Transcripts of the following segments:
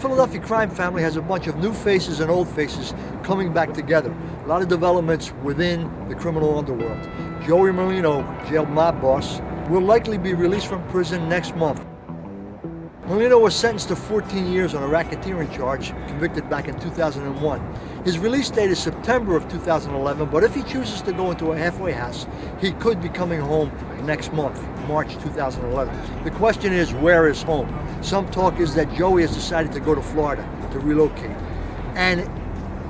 Philadelphia crime family has a bunch of new faces and old faces coming back together. A lot of developments within the criminal underworld. Joey Merlino, jailed mob boss, will likely be released from prison next month. Merlino was sentenced to 14 years on a racketeering charge, convicted back in 2001. His release date is September of 2011, but if he chooses to go into a halfway house, he could be coming home next month, March 2011. The question is, where is home? Some talk is that Joey has decided to go to Florida to relocate. And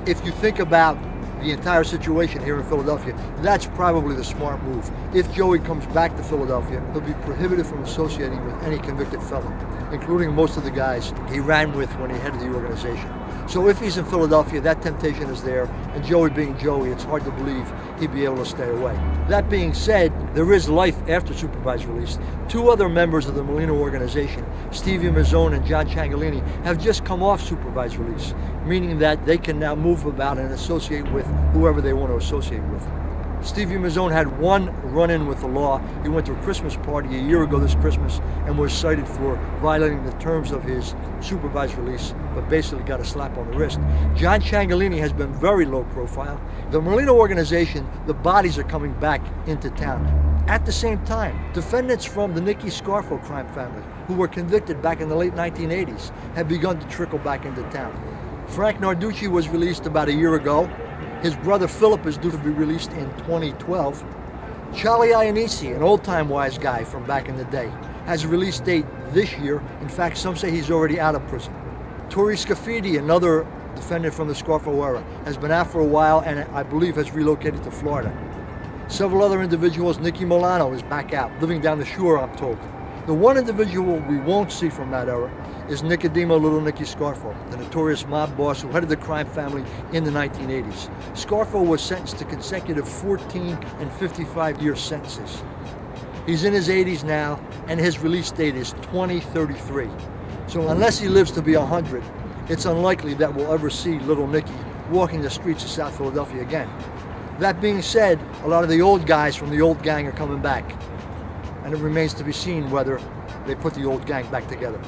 if you think about the entire situation here in Philadelphia, that's probably the smart move. If Joey comes back to Philadelphia, he'll be prohibited from associating with any convicted felon, including most of the guys he ran with when he headed the organization. So if he's in Philadelphia, that temptation is there, and Joey being Joey, it's hard to believe he'd be able to stay away. That being said, there is life after supervised release. Two other members of the Merlino organization, Stevie Mazzone and John Ciancaglini, have just come off supervised release, meaning that they can now move about and associate with whoever they want to associate with. Stevie Mazzone had one run-in with the law. He went to a Christmas party a year ago this Christmas and was cited for violating the terms of his supervised release, but basically got a slap on the wrist. John Ciancaglini has been very low profile. The Merlino organization, the bodies are coming back into town. At the same time, defendants from the Nicky Scarfo crime family, who were convicted back in the late 1980s, have begun to trickle back into town. Frank Narducci was released about a year ago. His brother Philip is due to be released in 2012. Charlie Ionisi, an old-time wise guy from back in the day, has a release date this year. In fact, some say he's already out of prison. Tori Scafidi, another defendant from the Scarfo era, has been out for a while and I believe has relocated to Florida. Several other individuals, Nicky Milano is back out, living down the shore, I'm told. The one individual we won't see from that era is Nicodemo Little Nicky Scarfo, the notorious mob boss who headed the crime family in the 1980s. Scarfo was sentenced to consecutive 14 and 55-year sentences. He's in his 80s now, and his release date is 2033. So unless he lives to be 100, it's unlikely that we'll ever see Little Nicky walking the streets of South Philadelphia again. That being said, a lot of the old guys from the old gang are coming back, and it remains to be seen whether they put the old gang back together.